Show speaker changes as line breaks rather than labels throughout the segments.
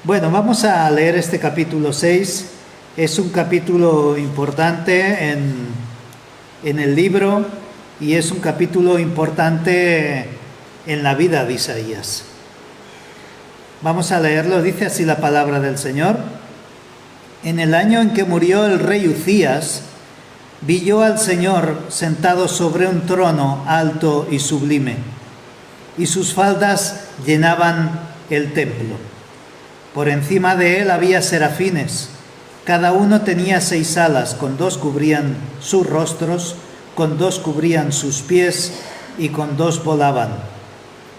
Bueno, vamos a leer este capítulo 6. Es un capítulo importante en el libro y es un capítulo importante en la vida de Isaías. Vamos a leerlo, dice así la palabra del Señor. En el año en que murió el rey Uzías, vi yo al Señor sentado sobre un trono alto y sublime, y sus faldas llenaban el templo. Por encima de él había serafines, cada uno tenía 6 alas, con 2 cubrían sus rostros, con 2 cubrían sus pies y con 2 volaban.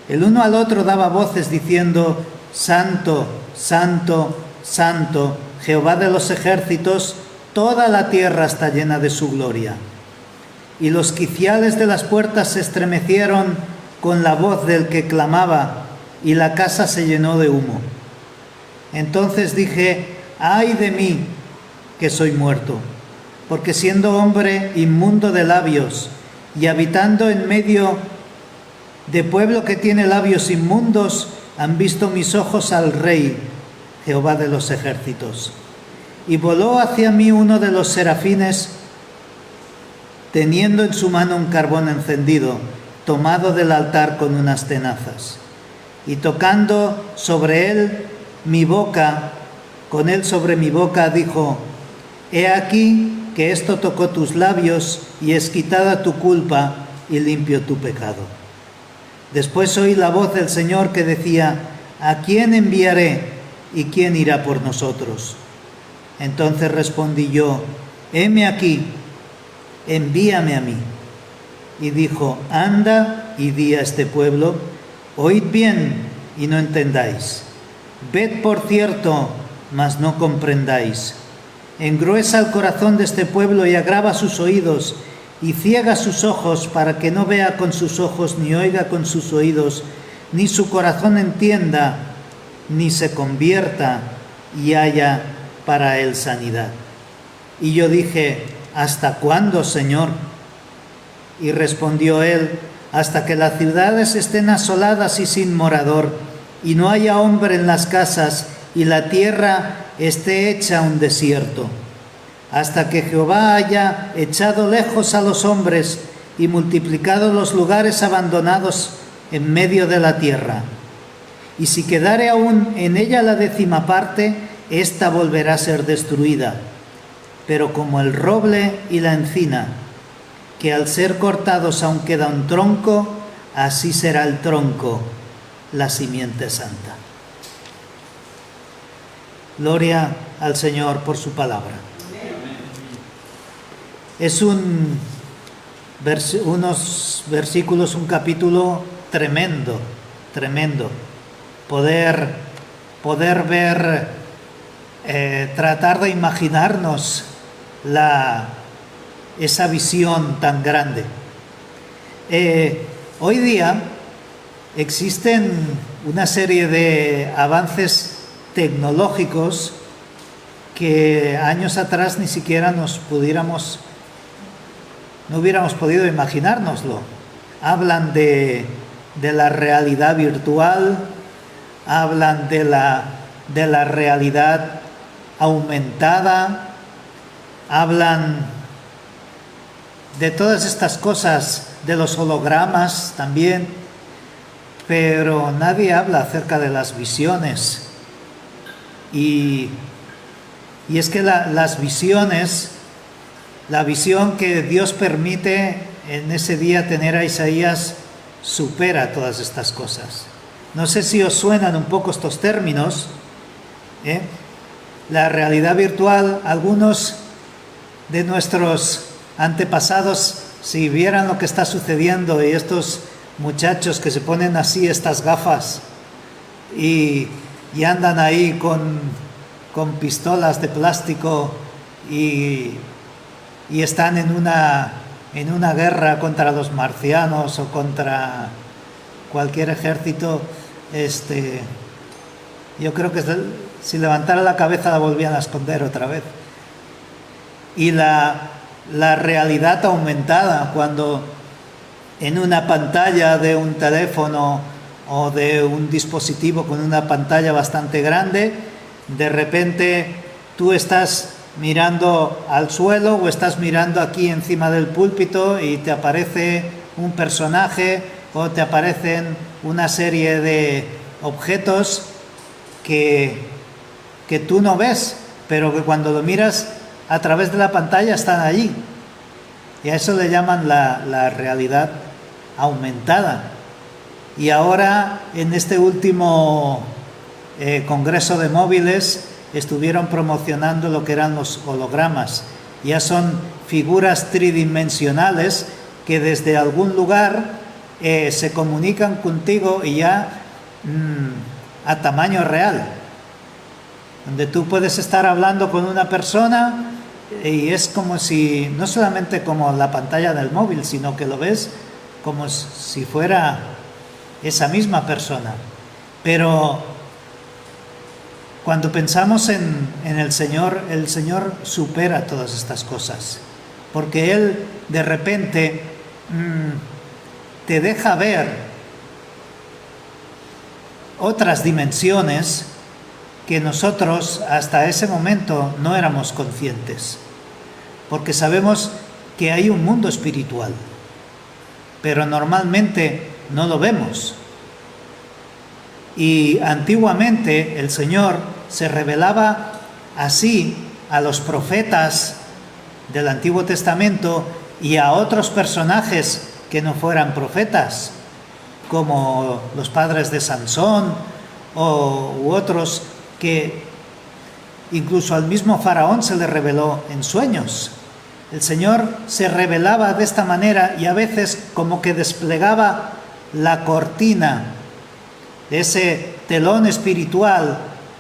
El uno al otro daba voces diciendo: Santo, Santo, Santo, Jehová de los ejércitos, toda la tierra está llena de su gloria. Y los quiciales de las puertas se estremecieron con la voz del que clamaba, y la casa se llenó de humo. Entonces dije: ¡ay de mí, que soy muerto! Porque siendo hombre inmundo de labios y habitando en medio de pueblo que tiene labios inmundos, han visto mis ojos al Rey, Jehová de los ejércitos. Y voló hacia mí uno de los serafines, teniendo en su mano un carbón encendido, tomado del altar con unas tenazas. Y tocando sobre él mi boca, con él sobre mi boca, dijo: He aquí que esto tocó tus labios, y es quitada tu culpa y limpio tu pecado. Después oí la voz del Señor que decía: ¿a quién enviaré y quién irá por nosotros? Entonces respondí yo: heme aquí, envíame a mí. Y dijo: anda y di a este pueblo: oíd bien y no entendáis. Ved por cierto, mas no comprendáis. Engruesa el corazón de este pueblo y agrava sus oídos, y ciega sus ojos, para que no vea con sus ojos, ni oiga con sus oídos, ni su corazón entienda, ni se convierta y haya para él sanidad. Y yo dije: ¿hasta cuándo, Señor? Y respondió él: hasta que las ciudades estén asoladas y sin morador, y no haya hombre en las casas, y la tierra esté hecha un desierto, hasta que Jehová haya echado lejos a los hombres y multiplicado los lugares abandonados en medio de la tierra. Y si quedare aún en ella la 10ª parte, ésta volverá a ser destruida. Pero como el roble y la encina, que al ser cortados aún queda un tronco, así será el tronco, la simiente santa. Gloria al Señor por su palabra. Es unos versículos, un capítulo tremendo, tremendo. Poder ver, tratar de imaginarnos esa visión tan grande. Hoy día existen una serie de avances tecnológicos que años atrás ni siquiera no hubiéramos podido imaginárnoslo. Hablan de la realidad virtual, hablan de la realidad aumentada, hablan de todas estas cosas, de los hologramas también, pero nadie habla acerca de las visiones. Y es que las visiones, la visión que Dios permite en ese día tener a Isaías, supera todas estas cosas. No sé si os suenan un poco estos términos, La realidad virtual, algunos de nuestros antepasados, si vieran lo que está sucediendo, y estos muchachos que se ponen así estas gafas y andan ahí con pistolas de plástico y están en una guerra contra los marcianos o contra cualquier ejército, yo creo que si levantara la cabeza la volvían a esconder otra vez. Y la realidad aumentada, cuando en una pantalla de un teléfono o de un dispositivo con una pantalla bastante grande, de repente tú estás mirando al suelo o estás mirando aquí encima del púlpito y te aparece un personaje o te aparecen una serie de objetos que tú no ves, pero que cuando lo miras a través de la pantalla están allí. Y a eso le llaman la realidad aumentada. Y ahora, en este último congreso de móviles, estuvieron promocionando lo que eran los hologramas. Ya son figuras tridimensionales que desde algún lugar se comunican contigo y ya a tamaño real, donde tú puedes estar hablando con una persona y es como si, no solamente como la pantalla del móvil, sino que lo ves como si fuera esa misma persona. Pero cuando pensamos en el Señor supera todas estas cosas, porque Él de repente te deja ver otras dimensiones que nosotros hasta ese momento no éramos conscientes, porque sabemos que hay un mundo espiritual, pero normalmente no lo vemos. Y antiguamente el Señor se revelaba así a los profetas del Antiguo Testamento y a otros personajes que no fueran profetas, como los padres de Sansón u otros, que incluso al mismo Faraón se le reveló en sueños. El Señor se revelaba de esta manera y a veces como que desplegaba la cortina de ese telón espiritual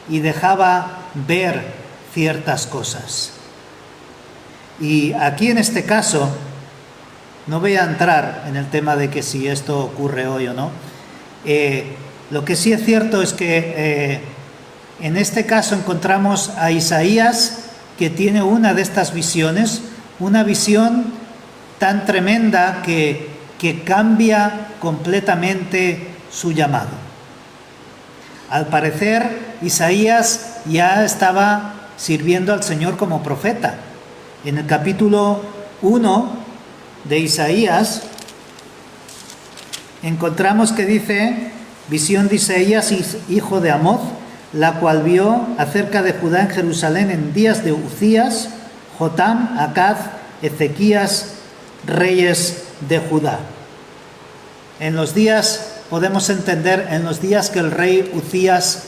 y dejaba ver ciertas cosas. Y aquí en este caso, no voy a entrar en el tema de que si esto ocurre hoy o no. Lo que sí es cierto es que en este caso encontramos a Isaías, que tiene una de estas visiones, una visión tan tremenda que cambia completamente su llamado. Al parecer, Isaías ya estaba sirviendo al Señor como profeta. En el capítulo 1 de Isaías encontramos que dice: visión de Isaías, hijo de Amoz, la cual vio acerca de Judá en Jerusalén en días de Uzías, Jotam, Acaz, Ezequías, reyes de Judá. En los días, podemos entender, en los días que el rey Uzías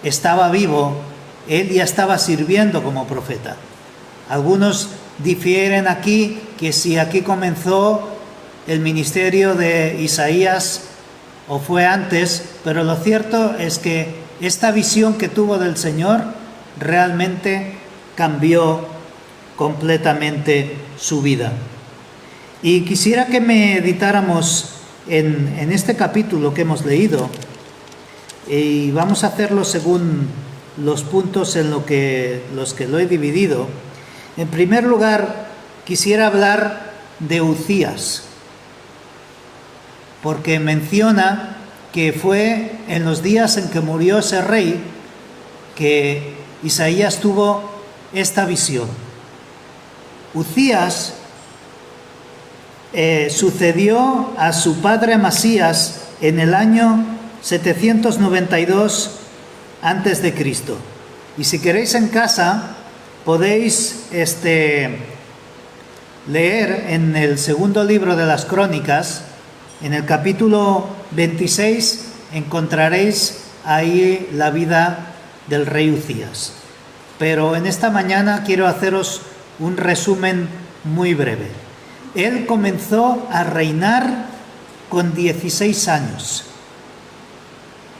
estaba vivo, él ya estaba sirviendo como profeta. Algunos difieren aquí que si aquí comenzó el ministerio de Isaías o fue antes, pero lo cierto es que esta visión que tuvo del Señor realmente cambió completamente su vida. Y quisiera que meditáramos en este capítulo que hemos leído, y vamos a hacerlo según los puntos en los que lo he dividido. En primer lugar, quisiera hablar de Uzías, porque menciona que fue en los días en que murió ese rey que Isaías tuvo esta visión. Uzías sucedió a su padre Amasías en el año 792 antes de Cristo. Y si queréis en casa podéis leer en el segundo libro de las Crónicas, en el capítulo 26, encontraréis ahí la vida del rey Uzías. Pero en esta mañana quiero haceros un resumen muy breve. Él comenzó a reinar con 16 años.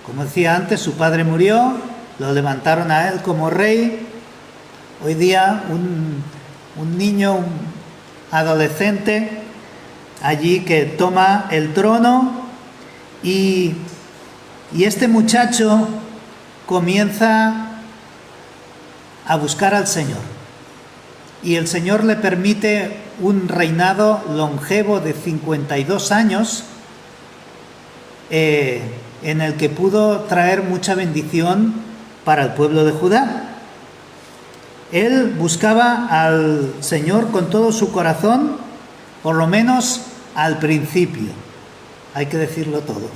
Como decía antes, su padre murió, lo levantaron a él como rey. Hoy día un niño, un adolescente, allí que toma el trono y este muchacho comienza a buscar al Señor. Y el Señor le permite un reinado longevo de 52 años en el que pudo traer mucha bendición para el pueblo de Judá. Él buscaba al Señor con todo su corazón, por lo menos al principio. Hay que decirlo todo.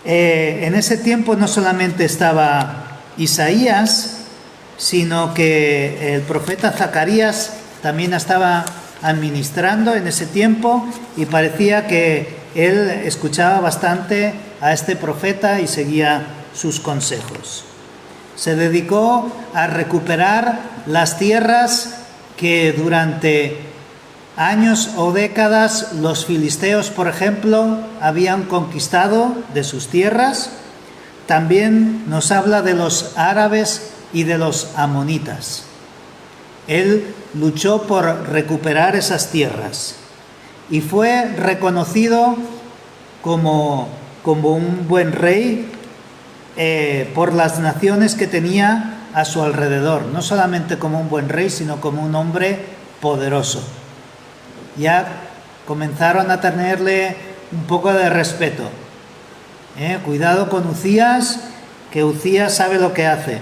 En ese tiempo no solamente estaba Isaías, sino que el profeta Zacarías también estaba administrando en ese tiempo, y parecía que él escuchaba bastante a este profeta y seguía sus consejos. Se dedicó a recuperar las tierras que durante años o décadas los filisteos, por ejemplo, habían conquistado de sus tierras. También nos habla de los árabes y de los amonitas. Él luchó por recuperar esas tierras y fue reconocido como un buen rey por las naciones que tenía a su alrededor, no solamente como un buen rey, sino como un hombre poderoso. Ya comenzaron a tenerle un poco de respeto. Cuidado con Uzías, que Uzías sabe lo que hace.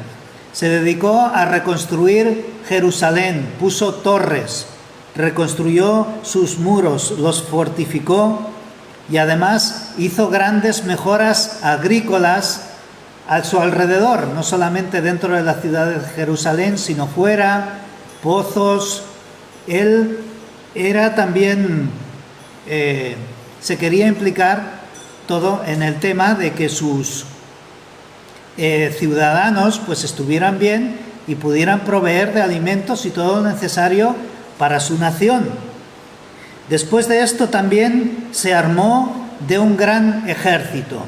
Se dedicó a reconstruir Jerusalén, puso torres, reconstruyó sus muros, los fortificó y además hizo grandes mejoras agrícolas a su alrededor, no solamente dentro de la ciudad de Jerusalén, sino fuera, pozos. Él era también, se quería implicar todo en el tema de que sus ciudadanos pues estuvieran bien y pudieran proveer de alimentos y todo lo necesario para su nación. Después de esto también se armó de un gran ejército,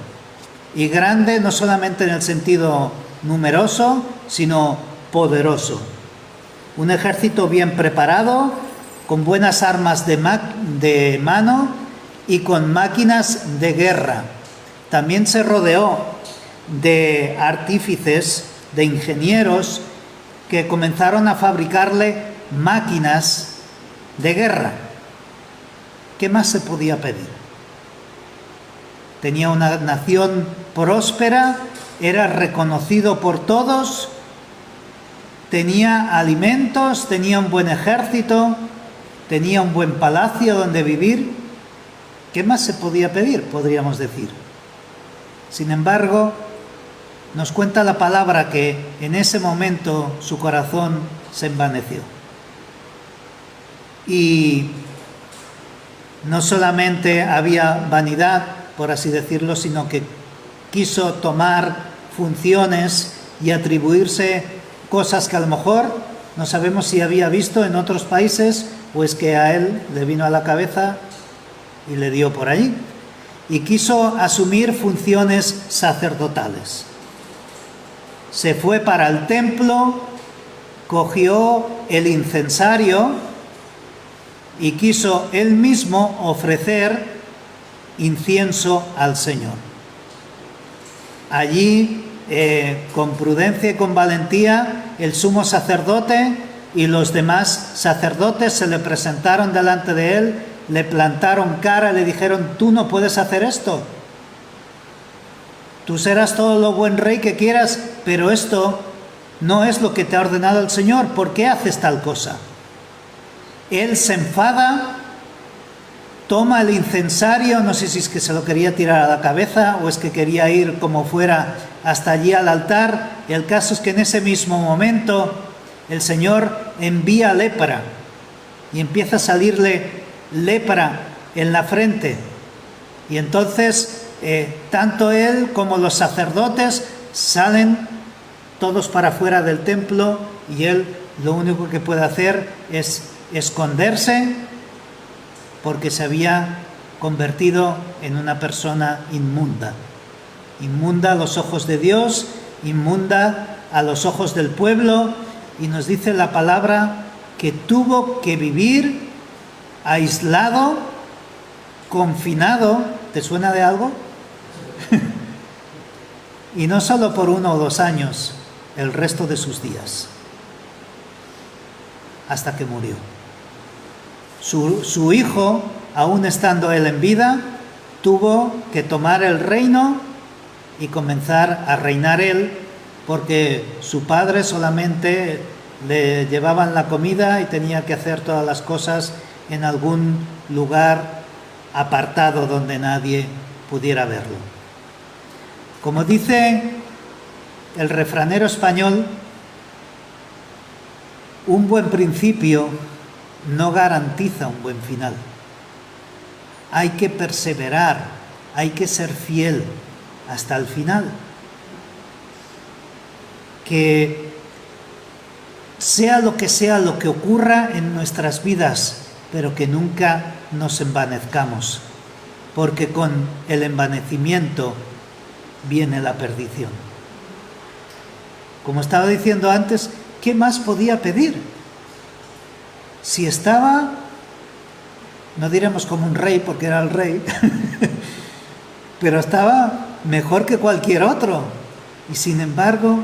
y grande no solamente en el sentido numeroso, sino poderoso. Un ejército bien preparado, con buenas armas de mano y con máquinas de guerra. También se rodeó de artífices, de ingenieros, que comenzaron a fabricarle máquinas de guerra. ¿Qué más se podía pedir? Tenía una nación próspera, era reconocido por todos, tenía alimentos, tenía un buen ejército, tenía un buen palacio donde vivir. ¿Qué más se podía pedir? Podríamos decir. Sin embargo, nos cuenta la palabra que en ese momento su corazón se envaneció. Y no solamente había vanidad, por así decirlo, sino que quiso tomar funciones y atribuirse cosas que a lo mejor no sabemos si había visto en otros países, o es que a él le vino a la cabeza y le dio por allí. Y quiso asumir funciones sacerdotales. Se fue para el templo, cogió el incensario y quiso él mismo ofrecer incienso al Señor. Allí, con prudencia y con valentía, el sumo sacerdote y los demás sacerdotes se le presentaron delante de él, le plantaron cara, le dijeron: tú no puedes hacer esto. Tú serás todo lo buen rey que quieras, pero esto no es lo que te ha ordenado el Señor. ¿Por qué haces tal cosa? Él se enfada, toma el incensario, no sé si es que se lo quería tirar a la cabeza o es que quería ir como fuera hasta allí al altar. El caso es que en ese mismo momento el Señor envía lepra y empieza a salirle lepra en la frente. Y entonces tanto él como los sacerdotes salen todos para fuera del templo, y él lo único que puede hacer es esconderse, porque se había convertido en una persona inmunda. Inmunda a los ojos de Dios, inmunda a los ojos del pueblo, y nos dice la palabra que tuvo que vivir aislado, confinado. ¿Te suena de algo? Y no solo por 1 o 2 años, el resto de sus días, hasta que murió. Su hijo, aún estando él en vida, tuvo que tomar el reino y comenzar a reinar él, porque su padre solamente le llevaban la comida y tenía que hacer todas las cosas en algún lugar apartado donde nadie pudiera verlo. Como dice el refranero español, un buen principio no garantiza un buen final. Hay que perseverar, hay que ser fiel hasta el final. Que sea lo que ocurra en nuestras vidas, pero que nunca nos envanezcamos, porque con el envanecimiento viene la perdición. Como estaba diciendo antes, ¿qué más podía pedir? Si estaba, no diremos como un rey, porque era el rey, pero estaba mejor que cualquier otro, y sin embargo,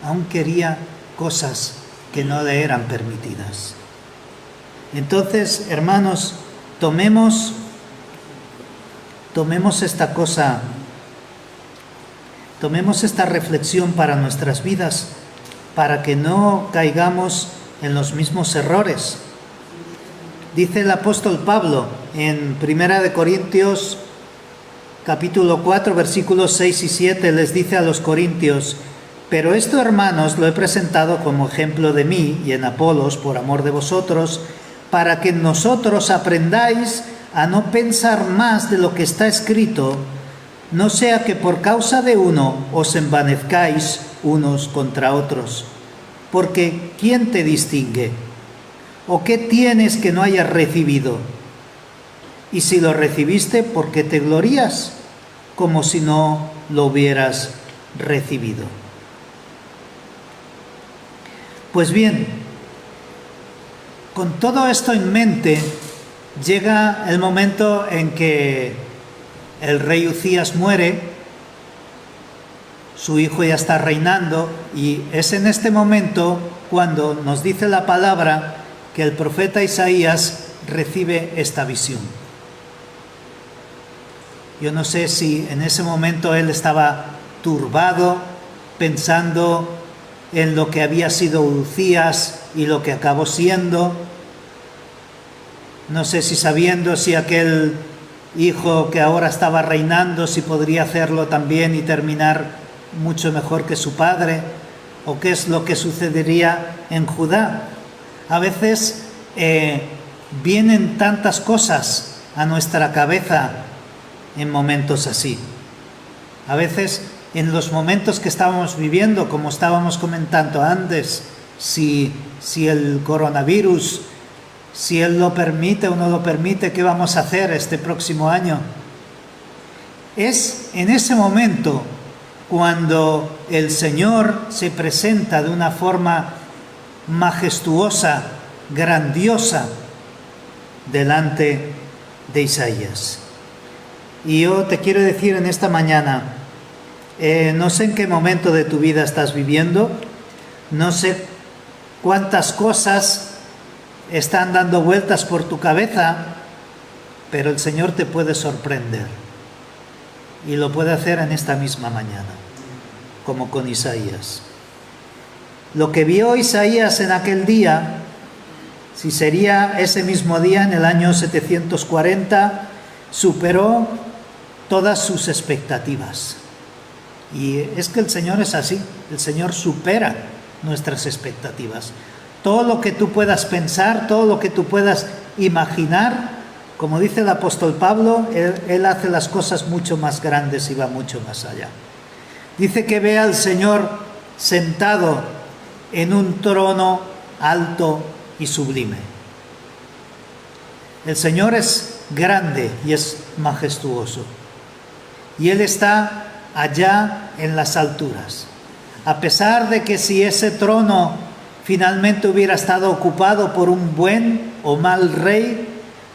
aún quería cosas que no le eran permitidas. Entonces, hermanos, tomemos esta cosa, tomemos esta reflexión para nuestras vidas, para que no caigamos en los mismos errores. Dice el apóstol Pablo en 1 Corintios capítulo 4, versículos 6 y 7, les dice a los corintios: pero esto, hermanos, lo he presentado como ejemplo de mí y en Apolos por amor de vosotros, para que nosotros aprendáis a no pensar más de lo que está escrito, no sea que por causa de uno os envanezcáis unos contra otros. Porque ¿quién te distingue? ¿O qué tienes que no hayas recibido? Y si lo recibiste, ¿por qué te glorías? Como si no lo hubieras recibido. Pues bien, con todo esto en mente, llega el momento en que el rey Uzías muere, su hijo ya está reinando, y es en este momento cuando nos dice la palabra que el profeta Isaías recibe esta visión. Yo no sé si en ese momento él estaba turbado, pensando en lo que había sido Uzías y lo que acabó siendo. No sé si sabiendo si aquel hijo que ahora estaba reinando, si podría hacerlo también y terminar mucho mejor que su padre, o qué es lo que sucedería en Judá. A veces vienen tantas cosas a nuestra cabeza en momentos así. A veces en los momentos que estábamos viviendo, como estábamos comentando antes, si el coronavirus, si él lo permite o no lo permite, ¿qué vamos a hacer este próximo año? Es en ese momento cuando el Señor se presenta de una forma majestuosa, grandiosa, delante de Isaías. Y yo te quiero decir en esta mañana, no sé en qué momento de tu vida estás viviendo, no sé cuántas cosas están dando vueltas por tu cabeza, pero el Señor te puede sorprender. Y lo puede hacer en esta misma mañana, como con Isaías. Lo que vio Isaías en aquel día, si sería ese mismo día en el año 740, superó todas sus expectativas. Y es que el Señor es así, el Señor supera nuestras expectativas. Todo lo que tú puedas pensar, todo lo que tú puedas imaginar, como dice el apóstol Pablo, él hace las cosas mucho más grandes y va mucho más allá. Dice que ve al Señor sentado en un trono alto y sublime. El Señor es grande y es majestuoso. Y Él está allá en las alturas. A pesar de que si ese trono finalmente hubiera estado ocupado por un buen o mal rey,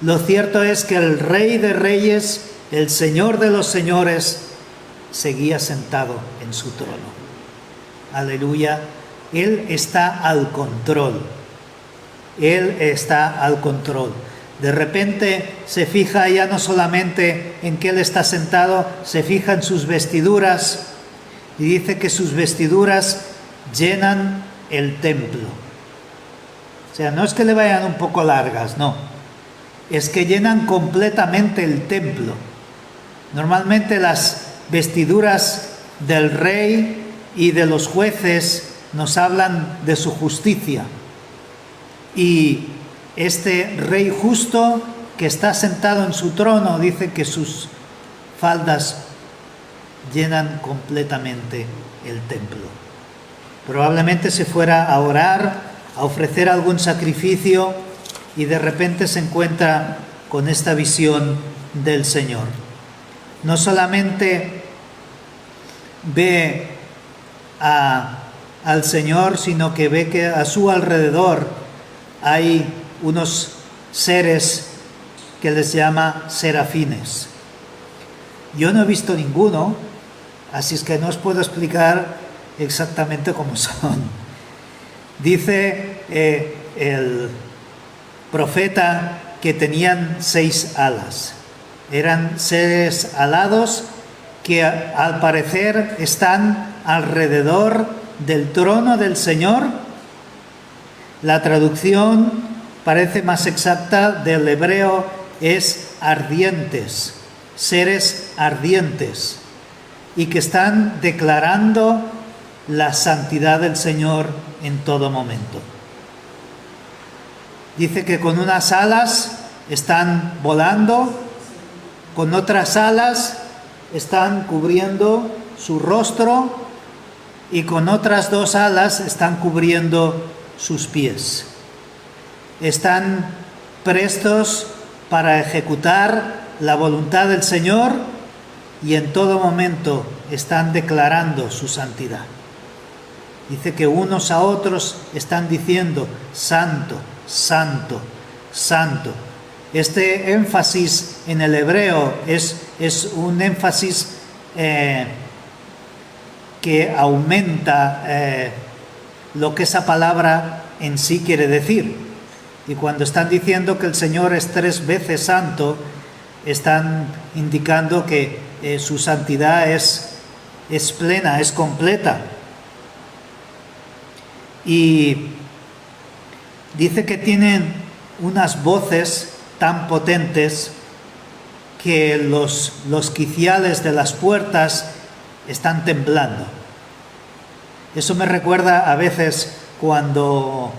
lo cierto es que el Rey de Reyes, el Señor de los Señores, seguía sentado en su trono. Aleluya. Él está al control. Él está al control. De repente se fija ya no solamente en que Él está sentado, se fija en sus vestiduras, y dice que sus vestiduras llenan el templo. O sea, no es que le vayan un poco largas, no. Es que llenan completamente el templo. Normalmente las vestiduras del rey y de los jueces nos hablan de su justicia. Y este rey justo que está sentado en su trono dice que sus faldas llenan completamente el templo. Probablemente se fuera a orar, a ofrecer algún sacrificio y de repente se encuentra con esta visión del Señor. No solamente ve al Señor, sino que ve que a su alrededor hay unos seres que les llama serafines. Yo no he visto ninguno, así es que no os puedo explicar exactamente cómo son. Dice el profeta que tenían 6 alas. Eran seres alados que al parecer están alrededor del trono del Señor. La traducción parece más exacta del hebreo es ardientes, seres ardientes, y que están declarando la santidad del Señor en todo momento. Dice que con unas alas están volando, con otras alas están cubriendo su rostro y con otras 2 alas están cubriendo sus pies. Están prestos para ejecutar la voluntad del Señor y en todo momento están declarando su santidad. Dice que unos a otros están diciendo: Santo, Santo, Santo. Este énfasis en el hebreo es un énfasis que aumenta lo que esa palabra en sí quiere decir. Y cuando están diciendo que el Señor es 3 veces santo, están indicando que su santidad es plena, es completa. Y dice que tienen unas voces tan potentes que los quiciales de las puertas están temblando. Eso me recuerda a veces cuando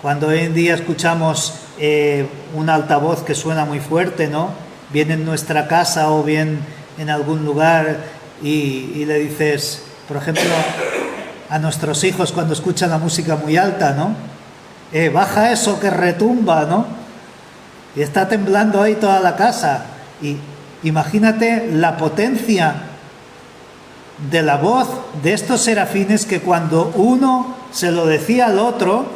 hoy en día escuchamos un altavoz que suena muy fuerte, ¿no? Viene en nuestra casa o bien en algún lugar y le dices, por ejemplo, a nuestros hijos cuando escuchan la música muy alta, ¿no? Baja eso que retumba, ¿no? Y está temblando ahí toda la casa. Y imagínate la potencia de la voz de estos serafines, que cuando uno se lo decía al otro,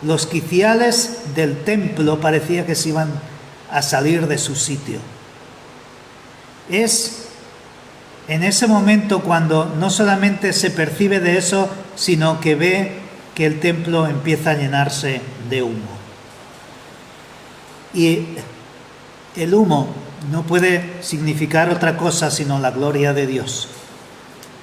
los quiciales del templo parecía que se iban a salir de su sitio. Es en ese momento cuando no solamente se percibe de eso, sino que ve que el templo empieza a llenarse de humo. Y el humo no puede significar otra cosa sino la gloria de Dios.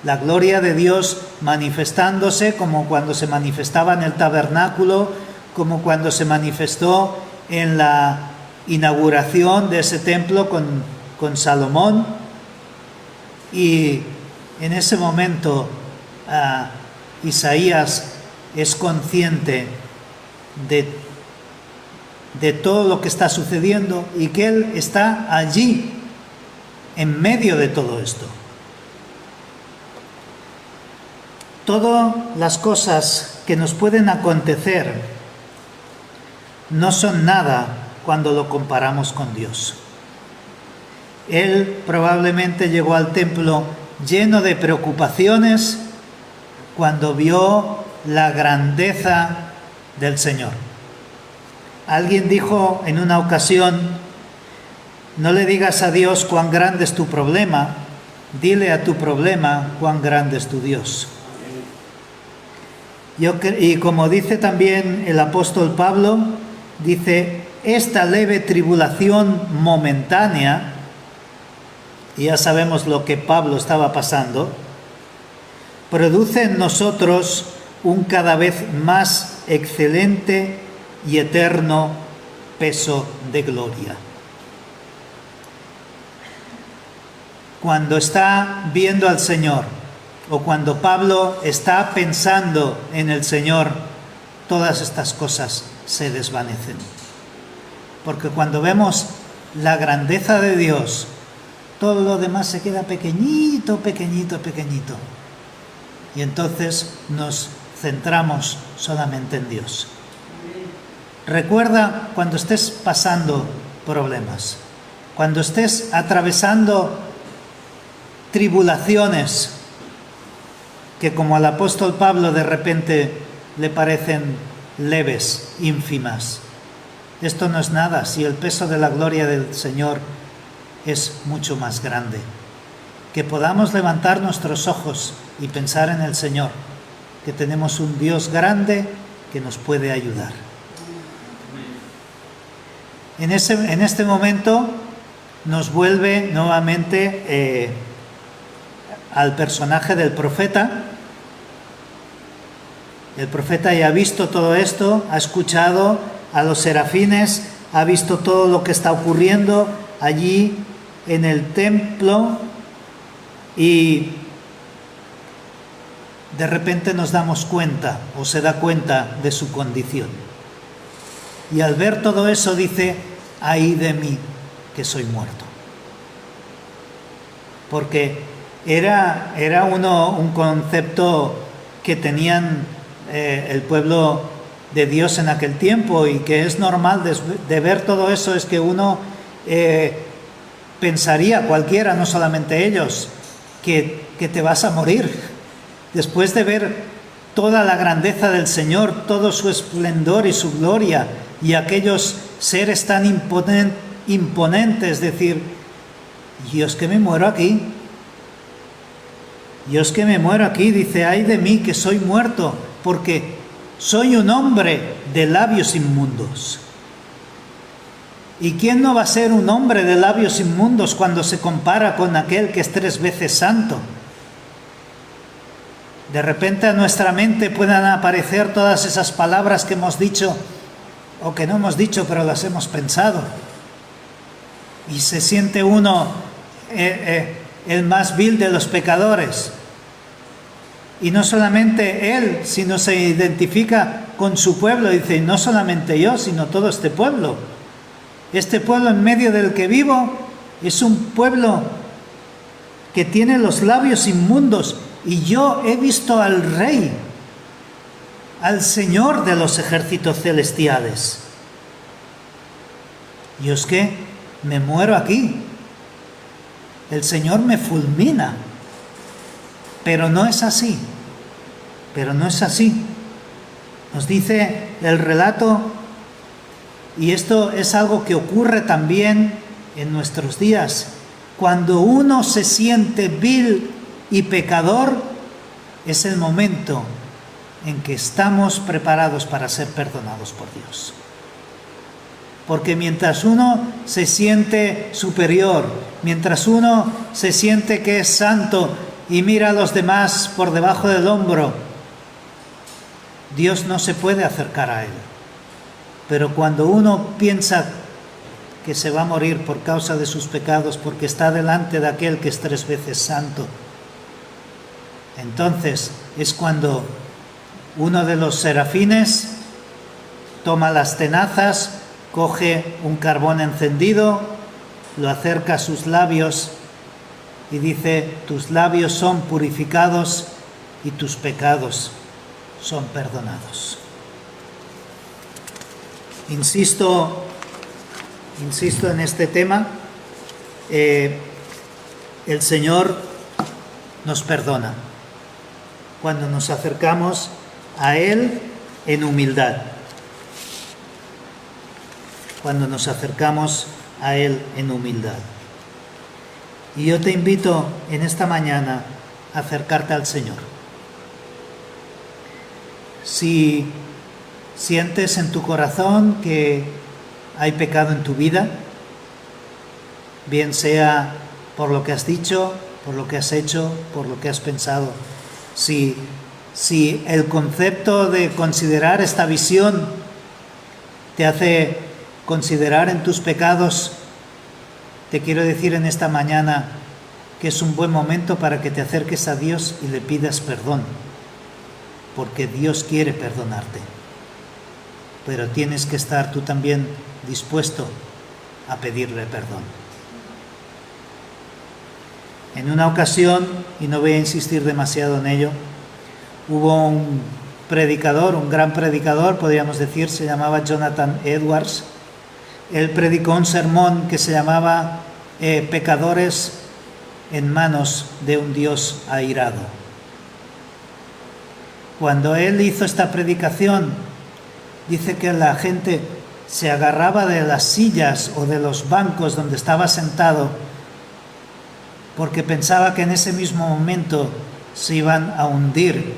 La gloria de Dios manifestándose, como cuando se manifestaba en el tabernáculo, como cuando se manifestó en la inauguración de ese templo con Salomón. Y en ese momento Isaías es consciente de todo lo que está sucediendo y que él está allí en medio de todo esto. Todas las cosas que nos pueden acontecer no son nada cuando lo comparamos con Dios. Él probablemente llegó al templo lleno de preocupaciones cuando vio la grandeza del Señor. Alguien dijo en una ocasión: no le digas a Dios cuán grande es tu problema, dile a tu problema cuán grande es tu Dios. Y como dice también el apóstol Pablo, dice: esta leve tribulación momentánea y ya sabemos lo que Pablo estaba pasando, produce en nosotros un cada vez más excelente y eterno peso de gloria. Cuando está viendo al Señor, o cuando Pablo está pensando en el Señor, todas estas cosas se desvanecen. Porque cuando vemos la grandeza de Dios, todo lo demás se queda pequeñito, pequeñito, pequeñito. Y entonces nos centramos solamente en Dios. Recuerda cuando estés pasando problemas, cuando estés atravesando tribulaciones que como al apóstol Pablo de repente le parecen leves, ínfimas. Esto no es nada si el peso de la gloria del Señor es mucho más grande. Que podamos levantar nuestros ojos y pensar en el Señor, que tenemos un Dios grande que nos puede ayudar. En este momento nos vuelve nuevamente al personaje del profeta. El profeta ya ha visto todo esto, ha escuchado a los serafines, ha visto todo lo que está ocurriendo allí en el templo y de repente nos damos cuenta o se da cuenta de su condición. Y al ver todo eso dice: ¡ay de mí que soy muerto! Porque era un concepto que tenían el pueblo de Dios en aquel tiempo, y que es normal de ver todo eso, es que uno pensaría, cualquiera, no solamente ellos, que te vas a morir. Después de ver toda la grandeza del Señor, todo su esplendor y su gloria, y aquellos seres tan imponentes, decir: yo es que me muero aquí. Yo es que me muero aquí, dice: ay de mí que soy muerto, porque soy un hombre de labios inmundos. ¿Y quién no va a ser un hombre de labios inmundos cuando se compara con aquel que es 3 veces santo? De repente a nuestra mente puedan aparecer todas esas palabras que hemos dicho, o que no hemos dicho, pero las hemos pensado. Y se siente uno el más vil de los pecadores. Y no solamente él, sino se identifica con su pueblo. Dice: no solamente yo, sino todo este pueblo. Este pueblo en medio del que vivo es un pueblo que tiene los labios inmundos. Y yo he visto al Rey, al Señor de los ejércitos celestiales. Y es que me muero aquí. El Señor me fulmina. Pero no es así. Pero no es así. Nos dice el relato, y esto es algo que ocurre también en nuestros días. Cuando uno se siente vil y pecador, es el momento en que estamos preparados para ser perdonados por Dios. Porque mientras uno se siente superior, mientras uno se siente que es santo y mira a los demás por debajo del hombro, Dios no se puede acercar a él. Pero cuando uno piensa que se va a morir por causa de sus pecados, porque está delante de aquel que es 3 veces santo, entonces es cuando uno de los serafines toma las tenazas, coge un carbón encendido, lo acerca a sus labios y dice: tus labios son purificados y tus pecados son perdonados. Insisto en este tema. El Señor nos perdona cuando nos acercamos a Él en humildad. Cuando nos acercamos a Él en humildad. Y yo te invito en esta mañana a acercarte al Señor. Si sientes en tu corazón que hay pecado en tu vida, bien sea por lo que has dicho, por lo que has hecho, por lo que has pensado. Si el concepto de considerar esta visión te hace considerar en tus pecados, te quiero decir en esta mañana que es un buen momento para que te acerques a Dios y le pidas perdón, porque Dios quiere perdonarte. Pero tienes que estar tú también dispuesto a pedirle perdón. En una ocasión, y no voy a insistir demasiado en ello, hubo un predicador, un gran predicador, podríamos decir, se llamaba Jonathan Edwards. Él predicó un sermón que se llamaba Pecadores en manos de un Dios airado. Cuando él hizo esta predicación, dice que la gente se agarraba de las sillas o de los bancos donde estaba sentado porque pensaba que en ese mismo momento se iban a hundir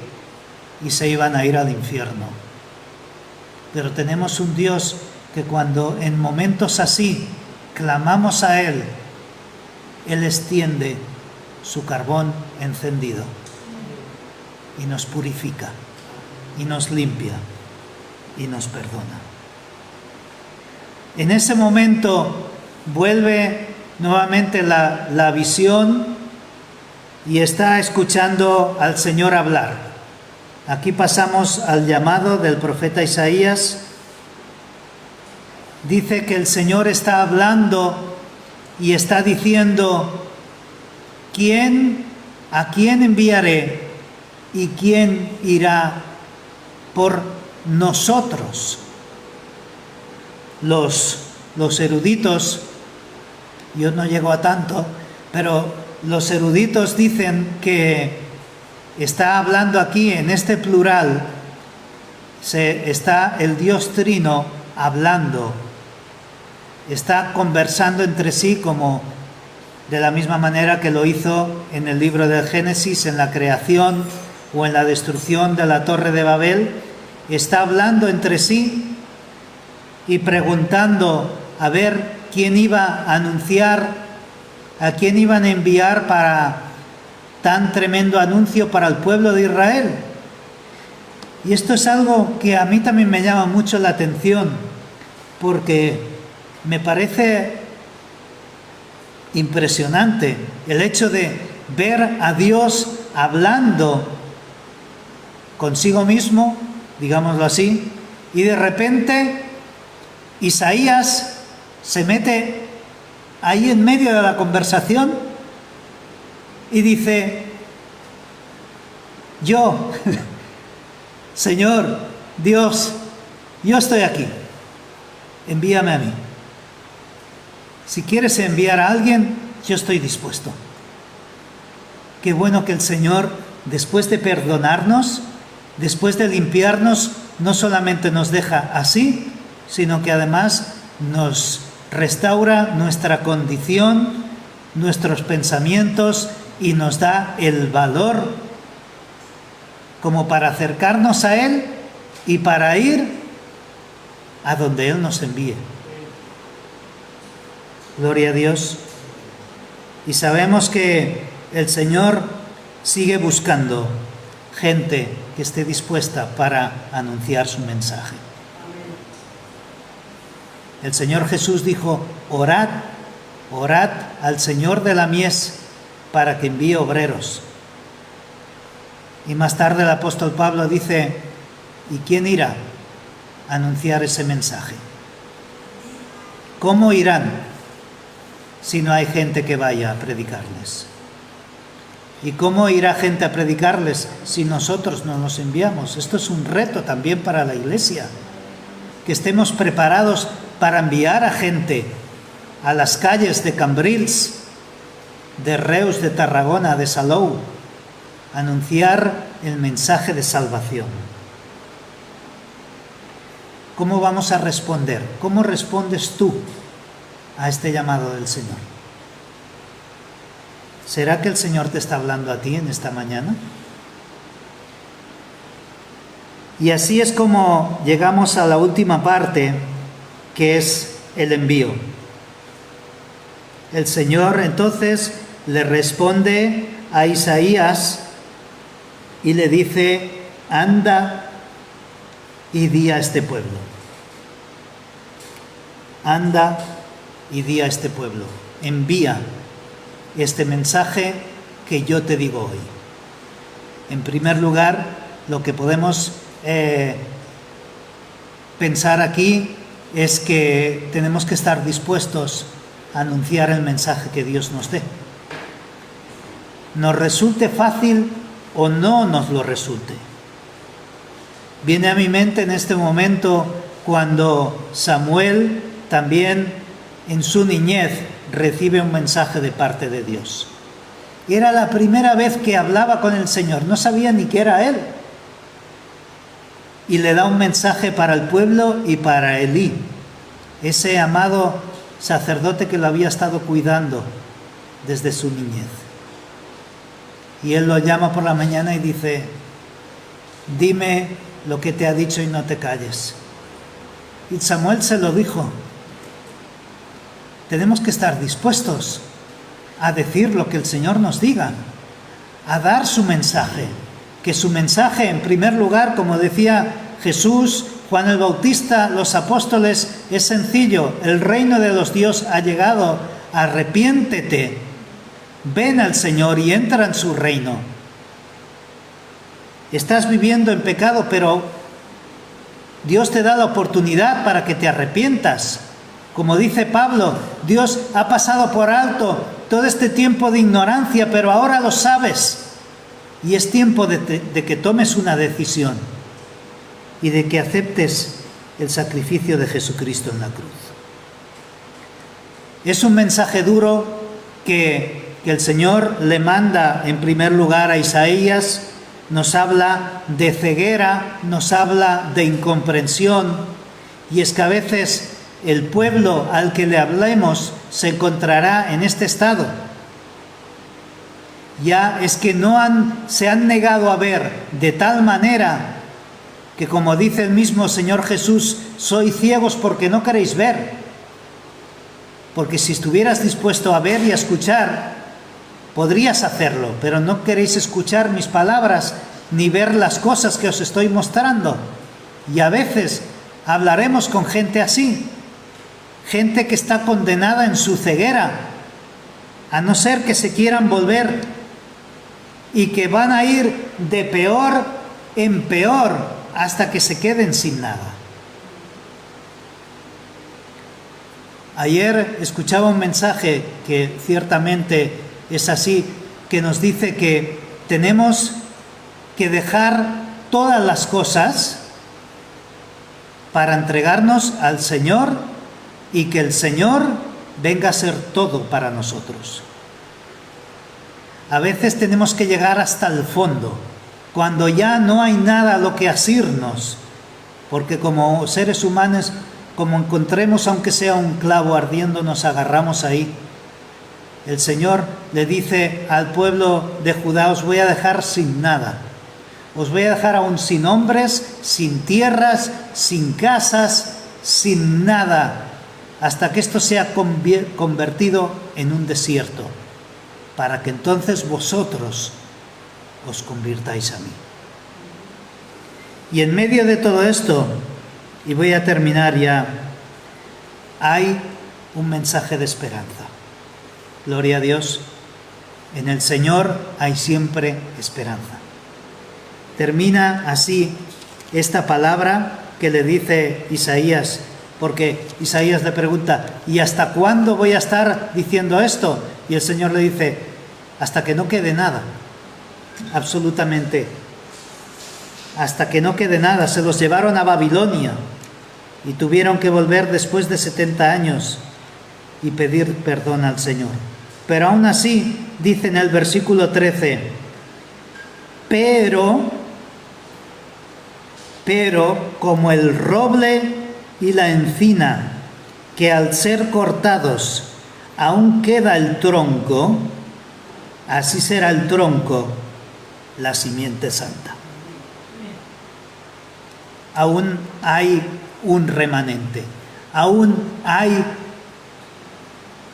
y se iban a ir al infierno. Pero tenemos un Dios que cuando en momentos así clamamos a Él, Él extiende su carbón encendido y nos purifica y nos limpia y nos perdona. En ese momento vuelve nuevamente la visión y está escuchando al Señor hablar. Aquí pasamos al llamado del profeta Isaías. Dice que el Señor está hablando y está diciendo: ¿a quién enviaré y quién irá por nosotros? Los eruditos, yo no llego a tanto, pero los eruditos dicen que está hablando aquí en este plural, está el Dios Trino hablando, está conversando entre sí como de la misma manera que lo hizo en el libro del Génesis, en la creación o en la destrucción de la Torre de Babel. Está hablando entre sí y preguntando a ver quién iba a anunciar, a quién iban a enviar para tan tremendo anuncio para el pueblo de Israel. Y esto es algo que a mí también me llama mucho la atención, porque me parece impresionante el hecho de ver a Dios hablando consigo mismo, digámoslo así, y de repente Isaías se mete ahí en medio de la conversación y dice: yo, Señor, Dios, yo estoy aquí, envíame a mí. Si quieres enviar a alguien, yo estoy dispuesto. Qué bueno que el Señor, después de perdonarnos, después de limpiarnos, no solamente nos deja así, sino que además nos restaura nuestra condición, nuestros pensamientos y nos da el valor como para acercarnos a Él y para ir a donde Él nos envíe. Gloria a Dios. Y sabemos que el Señor sigue buscando gente que esté dispuesta para anunciar su mensaje. El Señor Jesús dijo: orad al Señor de la mies para que envíe obreros. Y más tarde el apóstol Pablo dice: ¿y quién irá a anunciar ese mensaje? ¿Cómo irán si no hay gente que vaya a predicarles? ¿Y cómo irá gente a predicarles si nosotros no nos enviamos? Esto es un reto también para la Iglesia, que estemos preparados para enviar a gente a las calles de Cambrils, de Reus, de Tarragona, de Salou, a anunciar el mensaje de salvación. ¿Cómo vamos a responder? ¿Cómo respondes tú a este llamado del Señor? ¿Será que el Señor te está hablando a ti en esta mañana? Y así es como llegamos a la última parte, que es el envío. El Señor entonces le responde a Isaías y le dice: anda y di a este pueblo. Anda y di a este pueblo. Envía este mensaje que yo te digo hoy. En primer lugar, lo que podemos pensar aquí es que tenemos que estar dispuestos a anunciar el mensaje que Dios nos dé. Nos resulte fácil o no nos lo resulte. Viene a mi mente en este momento cuando Samuel también en su niñez recibe un mensaje de parte de Dios. Era la primera vez que hablaba con el Señor, no sabía ni que era Él. Y le da un mensaje para el pueblo y para Elí, ese amado sacerdote que lo había estado cuidando desde su niñez. Y él lo llama por la mañana y dice: dime lo que te ha dicho y no te calles. Y Samuel se lo dijo. Tenemos que estar dispuestos a decir lo que el Señor nos diga, a dar su mensaje. Que su mensaje, en primer lugar, como decía Jesús, Juan el Bautista, los apóstoles, es sencillo: el reino de los Dios ha llegado, arrepiéntete, ven al Señor y entra en su reino. Estás viviendo en pecado, pero Dios te da la oportunidad para que te arrepientas. Como dice Pablo, Dios ha pasado por alto todo este tiempo de ignorancia, pero ahora lo sabes. Y es tiempo de que tomes una decisión y de que aceptes el sacrificio de Jesucristo en la cruz. Es un mensaje duro que el Señor le manda en primer lugar a Isaías. Nos habla de ceguera, nos habla de incomprensión, y es que a veces el pueblo al que le hablemos se encontrará en este estado. Ya es que se han negado a ver de tal manera que, como dice el mismo Señor Jesús, sois ciegos porque no queréis ver. Porque si estuvieras dispuesto a ver y a escuchar, podrías hacerlo, pero no queréis escuchar mis palabras ni ver las cosas que os estoy mostrando. Y a veces hablaremos con gente así, gente que está condenada en su ceguera, a no ser que se quieran volver, y que van a ir de peor en peor hasta que se queden sin nada. Ayer escuchaba un mensaje que ciertamente es así, que nos dice que tenemos que dejar todas las cosas para entregarnos al Señor y que el Señor venga a ser todo para nosotros. A veces tenemos que llegar hasta el fondo, cuando ya no hay nada a lo que asirnos, porque como seres humanos, como encontremos aunque sea un clavo ardiendo, nos agarramos ahí. El Señor le dice al pueblo de Judá: os voy a dejar sin nada, os voy a dejar aún sin hombres, sin tierras, sin casas, sin nada, hasta que esto sea convertido en un desierto, para que entonces vosotros os convirtáis a mí. Y en medio de todo esto, y voy a terminar ya, hay un mensaje de esperanza. Gloria a Dios, en el Señor hay siempre esperanza. Termina así esta palabra que le dice Isaías, porque Isaías le pregunta: ¿y hasta cuándo voy a estar diciendo esto? Y el Señor le dice: hasta que no quede nada, absolutamente, hasta que no quede nada. Se los llevaron a Babilonia y tuvieron que volver después de 70 años y pedir perdón al Señor. Pero aún así, dice en el versículo 13, pero como el roble y la encina, que al ser cortados aún queda el tronco, así será el tronco, la simiente santa. Aún hay un remanente, aún hay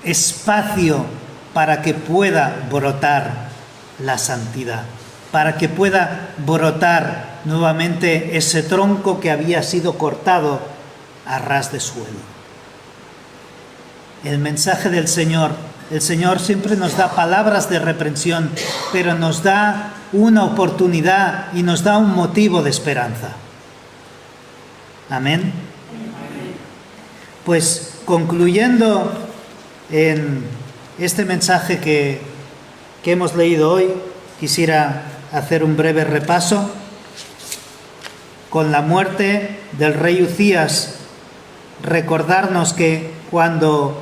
espacio para que pueda brotar la santidad, para que pueda brotar nuevamente ese tronco que había sido cortado a ras de suelo. El mensaje del Señor, el Señor siempre nos da palabras de reprensión, pero nos da una oportunidad y nos da un motivo de esperanza. Amén. Pues concluyendo en este mensaje que hemos leído hoy, quisiera hacer un breve repaso. Con la muerte del rey Uzías, recordarnos que cuando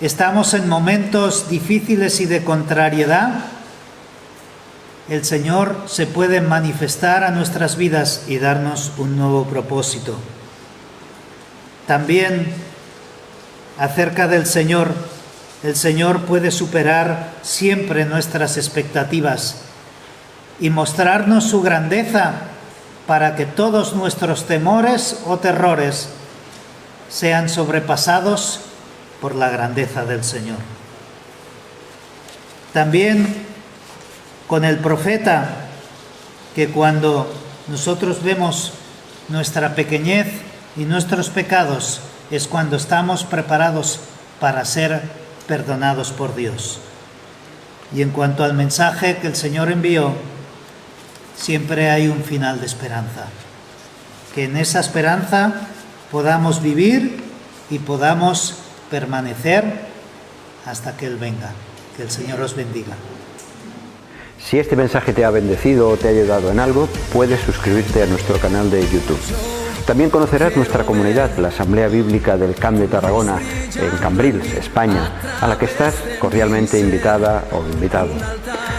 estamos en momentos difíciles y de contrariedad, el Señor se puede manifestar a nuestras vidas y darnos un nuevo propósito. También acerca del Señor, el Señor puede superar siempre nuestras expectativas y mostrarnos su grandeza para que todos nuestros temores o terrores sean sobrepasados por la grandeza del Señor. También con el profeta, que cuando nosotros vemos nuestra pequeñez y nuestros pecados, es cuando estamos preparados para ser perdonados por Dios. Y en cuanto al mensaje que el Señor envió, siempre hay un final de esperanza. Que en esa esperanza podamos vivir y podamos permanecer hasta que Él venga. Que el Señor os bendiga.
Si este mensaje te ha bendecido o te ha ayudado en algo, puedes suscribirte a nuestro canal de YouTube. También conocerás nuestra comunidad, la Asamblea Bíblica del Camp de Tarragona, en Cambrils, España, a la que estás cordialmente invitada o invitado.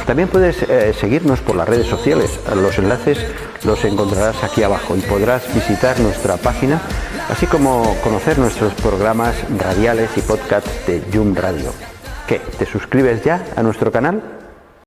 También puedes seguirnos por las redes sociales. Los enlaces los encontrarás aquí abajo y podrás visitar nuestra página, así como conocer nuestros programas radiales y podcasts de Yum Radio. ¿Qué? ¿Te suscribes ya a nuestro canal?